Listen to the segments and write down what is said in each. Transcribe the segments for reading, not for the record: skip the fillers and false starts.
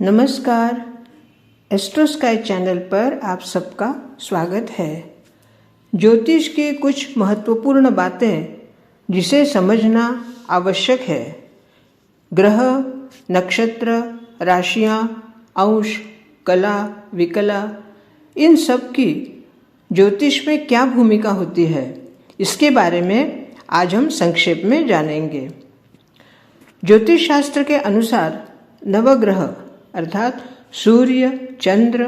नमस्कार, astro sky channel पर आप सबका स्वागत है। ज्योतिष की कुछ महत्वपूर्ण बातें जिसे समझना आवश्यक है। ग्रह, नक्षत्र, राशियां, अंश, कला, विकला, इन सब की ज्योतिष में क्या भूमिका होती है, इसके बारे में आज हम संक्षेप में जानेंगे। ज्योतिष शास्त्र के अनुसार नवग्रह अर्थात सूर्य, चंद्र,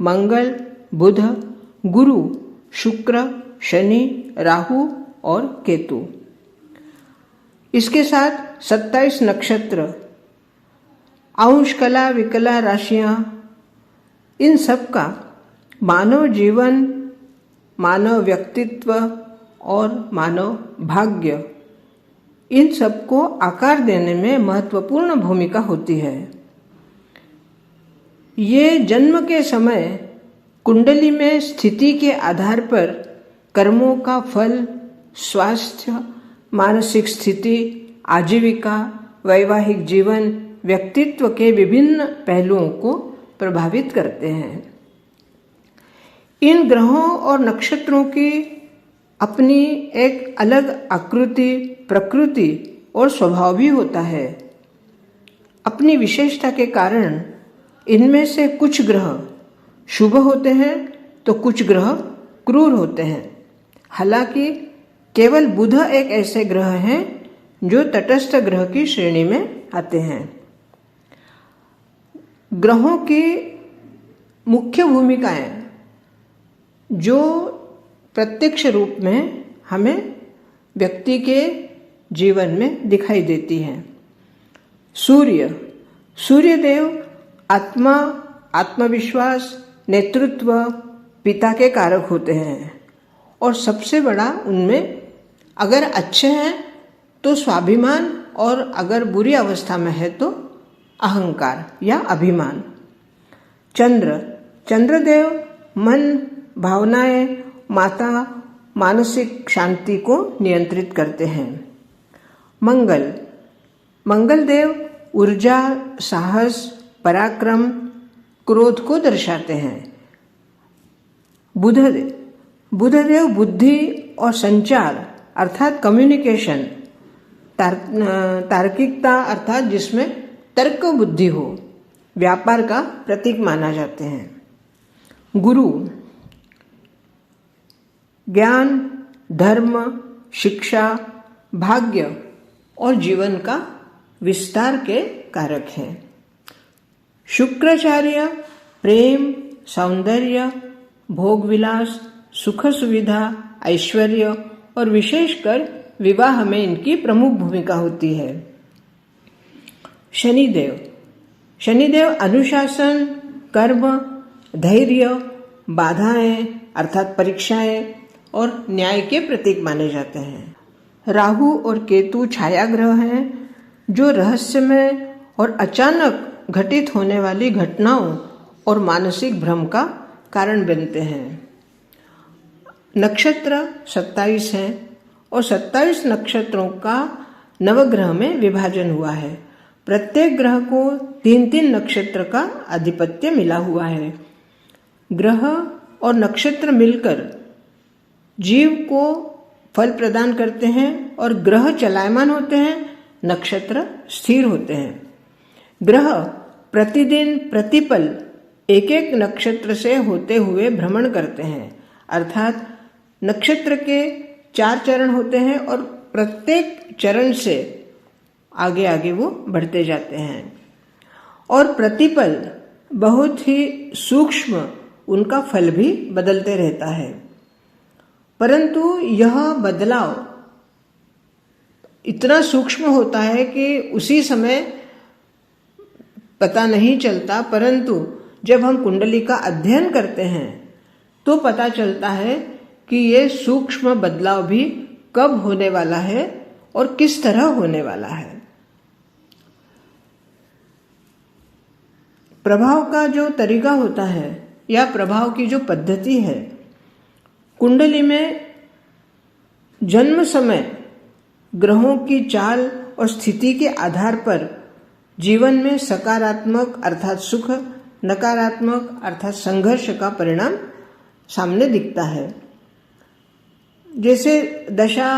मंगल, बुध, गुरु, शुक्र, शनि, राहु और केतु, इसके साथ 27 नक्षत्र, अंश, कला, विकला, राशियां, इन सब का मानव जीवन, मानव व्यक्तित्व और मानव भाग्य, इन सबको आकार देने में महत्वपूर्ण भूमिका होती है। ये जन्म के समय कुंडली में स्थिति के आधार पर कर्मों का फल, स्वास्थ्य, मानसिक स्थिति, आजीविका, वैवाहिक जीवन, व्यक्तित्व के विभिन्न पहलुओं को प्रभावित करते हैं। इन ग्रहों और नक्षत्रों की अपनी एक अलग आकृति, प्रकृति और स्वभाव भी होता है। अपनी विशेषता के कारण इनमें से कुछ ग्रह शुभ होते हैं तो कुछ ग्रह क्रूर होते हैं। हालांकि केवल बुध एक ऐसे ग्रह हैं जो तटस्थ ग्रह की श्रेणी में आते हैं। ग्रहों की मुख्य भूमिकाएं जो प्रत्यक्ष रूप में हमें व्यक्ति के जीवन में दिखाई देती हैं। सूर्यदेव आत्मा, आत्मविश्वास, नेतृत्व, पिता के कारक होते हैं और सबसे बड़ा उनमें अगर अच्छे हैं तो स्वाभिमान और अगर बुरी अवस्था में है तो अहंकार या अभिमान। चंद्रदेव मन, भावनाएं, मानसिक शांति को नियंत्रित करते हैं। मंगल देव ऊर्जा, साहस, पराक्रम, क्रोध को दर्शाते हैं। बुधदेव बुद्धि और संचार अर्थात कम्युनिकेशन, तार्किकता अर्थात जिसमें तर्क बुद्धि हो, व्यापार का प्रतीक माना जाते हैं। गुरु ज्ञान, धर्म, शिक्षा, भाग्य और जीवन का विस्तार के कारक हैं। शुक्राचार्य प्रेम, सौंदर्य, भोग विलास, सुख सुविधा, ऐश्वर्य और विशेषकर विवाह में इनकी प्रमुख भूमिका होती है। शनिदेव अनुशासन, कर्म, धैर्य, बाधाएं अर्थात परीक्षाएं और न्याय के प्रतीक माने जाते हैं। राहु और केतु छाया ग्रह हैं जो रहस्यमय और अचानक घटित होने वाली घटनाओं और मानसिक भ्रम का कारण बनते हैं। नक्षत्र 27 हैं और 27 नक्षत्रों का नवग्रह में विभाजन हुआ है। प्रत्येक ग्रह को 3-3 नक्षत्र का आधिपत्य मिला हुआ है। ग्रह और नक्षत्र मिलकर जीव को फल प्रदान करते हैं और ग्रह चलायमान होते हैं, नक्षत्र स्थिर होते हैं। ग्रह प्रतिदिन प्रतिपल एक एक नक्षत्र से होते हुए भ्रमण करते हैं, अर्थात नक्षत्र के 4 चरण होते हैं और प्रत्येक चरण से आगे आगे वो बढ़ते जाते हैं और प्रतिपल बहुत ही सूक्ष्म उनका फल भी बदलते रहता है। परंतु यह बदलाव इतना सूक्ष्म होता है कि उसी समय पता नहीं चलता, परंतु जब हम कुंडली का अध्ययन करते हैं तो पता चलता है कि ये सूक्ष्म बदलाव भी कब होने वाला है और किस तरह होने वाला है। प्रभाव का जो तरीका होता है या प्रभाव की जो पद्धति है, कुंडली में जन्म समय ग्रहों की चाल और स्थिति के आधार पर जीवन में सकारात्मक अर्थात सुख, नकारात्मक अर्थात संघर्ष का परिणाम सामने दिखता है। जैसे दशा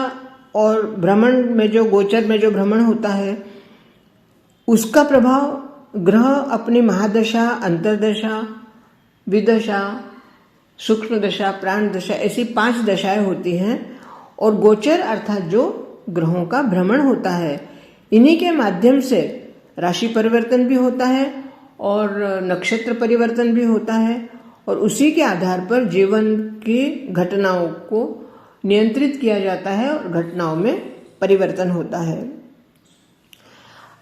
और भ्रमण में जो गोचर में जो भ्रमण होता है, उसका प्रभाव ग्रह अपनी महादशा, अंतर्दशा, विदशा, सूक्ष्म दशा, प्राण दशा, ऐसी 5 दशाएं होती हैं। और गोचर अर्थात जो ग्रहों का भ्रमण होता है, इन्हीं के माध्यम से राशि परिवर्तन भी होता है और नक्षत्र परिवर्तन भी होता है, और उसी के आधार पर जीवन की घटनाओं को नियंत्रित किया जाता है और घटनाओं में परिवर्तन होता है।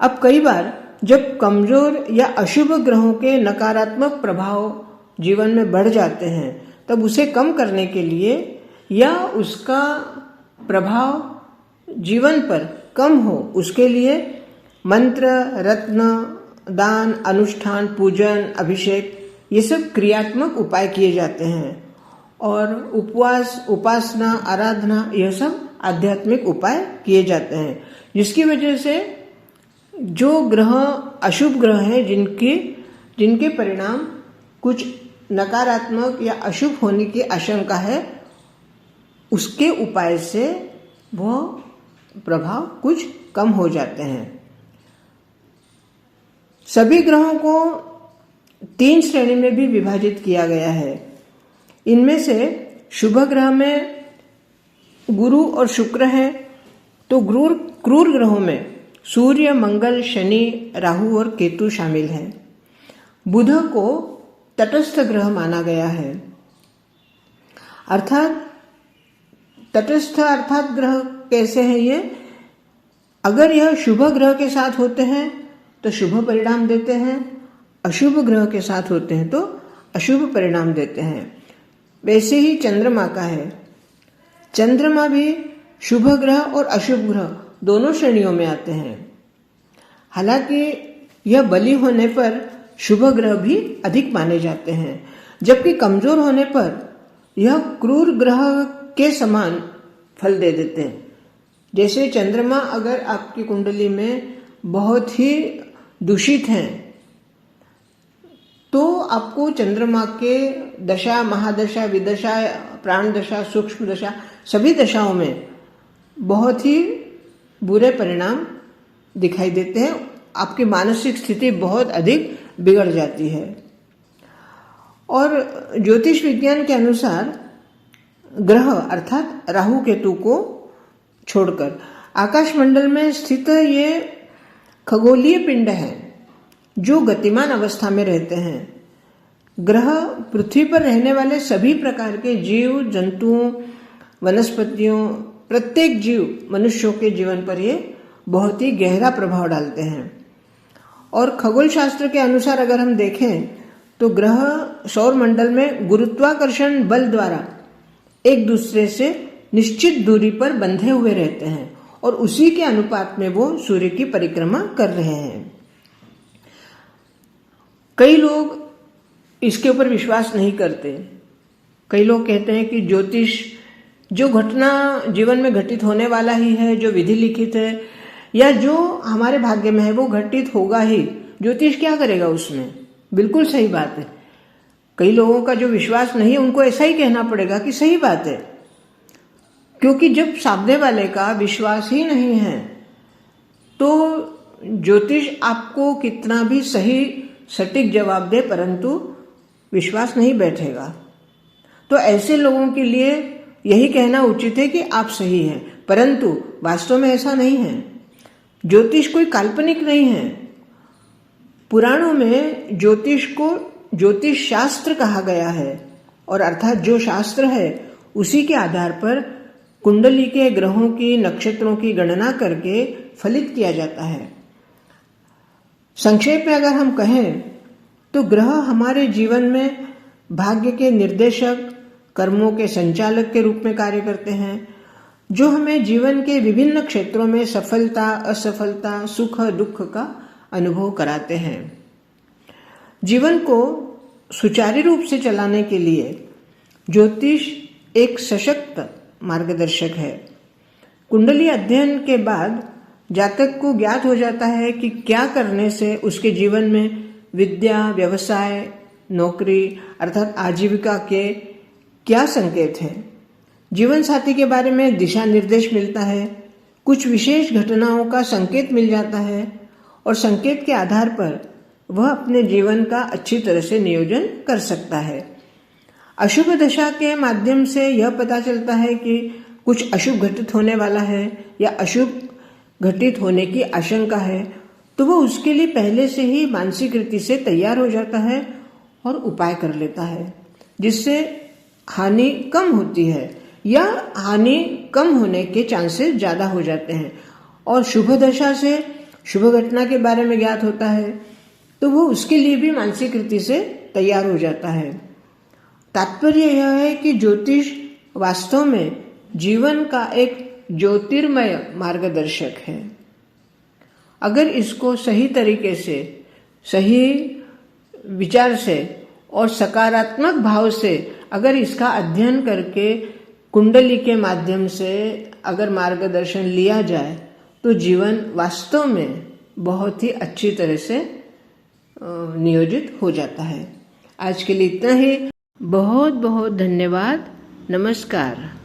अब कई बार जब कमजोर या अशुभ ग्रहों के नकारात्मक प्रभाव जीवन में बढ़ जाते हैं, तब उसे कम करने के लिए या उसका प्रभाव जीवन पर कम हो, उसके लिए मंत्र, रत्न, दान, अनुष्ठान, पूजन, अभिषेक, ये सब क्रियात्मक उपाय किए जाते हैं। और उपवास, उपासना, आराधना, यह सब आध्यात्मिक उपाय किए जाते हैं, जिसकी वजह से जो ग्रह अशुभ ग्रह हैं, जिनके परिणाम कुछ नकारात्मक या अशुभ होने की आशंका है, उसके उपाय से वह प्रभाव कुछ कम हो जाते हैं। सभी ग्रहों को 3 श्रेणी में भी विभाजित किया गया है। इनमें से शुभ ग्रह में गुरु और शुक्र हैं, तो क्रूर ग्रहों में सूर्य, मंगल, शनि, राहु और केतु शामिल हैं। बुध को तटस्थ ग्रह माना गया है। अर्थात तटस्थ अर्थात ग्रह कैसे हैं ये? अगर यह शुभ ग्रह के साथ होते हैं तो शुभ परिणाम देते हैं, अशुभ ग्रह के साथ होते हैं तो अशुभ परिणाम देते हैं। वैसे ही चंद्रमा का है। चंद्रमा भी शुभ ग्रह और अशुभ ग्रह दोनों श्रेणियों में आते हैं। हालांकि यह बली होने पर शुभ ग्रह भी अधिक माने जाते हैं, जबकि कमजोर होने पर यह क्रूर ग्रह के समान फल दे देते हैं। जैसे चंद्रमा अगर आपकी कुंडली में बहुत ही दूषित हैं, तो आपको चंद्रमा के दशा, महादशा, विदशा, प्राण दशा, सूक्ष्म दशा, सभी दशाओं में बहुत ही बुरे परिणाम दिखाई देते हैं। आपकी मानसिक स्थिति बहुत अधिक बिगड़ जाती है। और ज्योतिष विज्ञान के अनुसार ग्रह अर्थात राहु केतु को छोड़कर आकाशमंडल में स्थित ये खगोलीय पिंड हैं जो गतिमान अवस्था में रहते हैं। ग्रह पृथ्वी पर रहने वाले सभी प्रकार के जीव, जंतुओं, वनस्पतियों, प्रत्येक जीव, मनुष्यों के जीवन पर ये बहुत ही गहरा प्रभाव डालते हैं। और खगोल शास्त्र के अनुसार अगर हम देखें तो ग्रह सौर मंडल में गुरुत्वाकर्षण बल द्वारा एक दूसरे से निश्चित दूरी पर बंधे हुए रहते हैं और उसी के अनुपात में वो सूर्य की परिक्रमा कर रहे हैं। कई लोग इसके ऊपर विश्वास नहीं करते। कई लोग कहते हैं कि ज्योतिष जो घटना जीवन में घटित होने वाला ही है, जो विधि लिखित है या जो हमारे भाग्य में है वो घटित होगा ही, ज्योतिष क्या करेगा उसमें। बिल्कुल सही बात है। कई लोगों का जो विश्वास नहीं है उनको ऐसा ही कहना पड़ेगा कि सही बात है, क्योंकि जब सामने वाले का विश्वास ही नहीं है तो ज्योतिष आपको कितना भी सही सटीक जवाब दे परंतु विश्वास नहीं बैठेगा। तो ऐसे लोगों के लिए यही कहना उचित है कि आप सही हैं, परंतु वास्तव में ऐसा नहीं है। ज्योतिष कोई काल्पनिक नहीं है। पुराणों में ज्योतिष को ज्योतिष शास्त्र कहा गया है और अर्थात जो शास्त्र है उसी के आधार पर कुंडली के ग्रहों की, नक्षत्रों की गणना करके फलित किया जाता है। संक्षेप में अगर हम कहें तो ग्रह हमारे जीवन में भाग्य के निर्देशक, कर्मों के संचालक के रूप में कार्य करते हैं, जो हमें जीवन के विभिन्न क्षेत्रों में सफलता, असफलता, सुख दुख का अनुभव कराते हैं। जीवन को सुचारू रूप से चलाने के लिए ज्योतिष एक सशक्त मार्गदर्शक है। कुंडली अध्ययन के बाद जातक को ज्ञात हो जाता है कि क्या करने से उसके जीवन में विद्या, व्यवसाय, नौकरी अर्थात आजीविका के क्या संकेत है। जीवन साथी के बारे में दिशा निर्देश मिलता है, कुछ विशेष घटनाओं का संकेत मिल जाता है और संकेत के आधार पर वह अपने जीवन का अच्छी तरह से नियोजन कर सकता है। अशुभ दशा के माध्यम से यह पता चलता है कि कुछ अशुभ घटित होने वाला है या अशुभ घटित होने की आशंका है, तो वह उसके लिए पहले से ही मानसिक रीति से तैयार हो जाता है और उपाय कर लेता है, जिससे हानि कम होती है या हानि कम होने के चांसेस ज्यादा हो जाते हैं। और शुभ दशा से शुभ घटना के बारे में ज्ञात होता है, तो वो उसके लिए भी मानसिक रीति से तैयार हो जाता है। तात्पर्य यह है कि ज्योतिष वास्तव में जीवन का एक ज्योतिर्मय मार्गदर्शक है। अगर इसको सही तरीके से, सही विचार से और सकारात्मक भाव से अगर इसका अध्ययन करके कुंडली के माध्यम से अगर मार्गदर्शन लिया जाए तो जीवन वास्तव में बहुत ही अच्छी तरह से नियोजित हो जाता है। आज के लिए इतना ही। बहुत बहुत धन्यवाद। नमस्कार।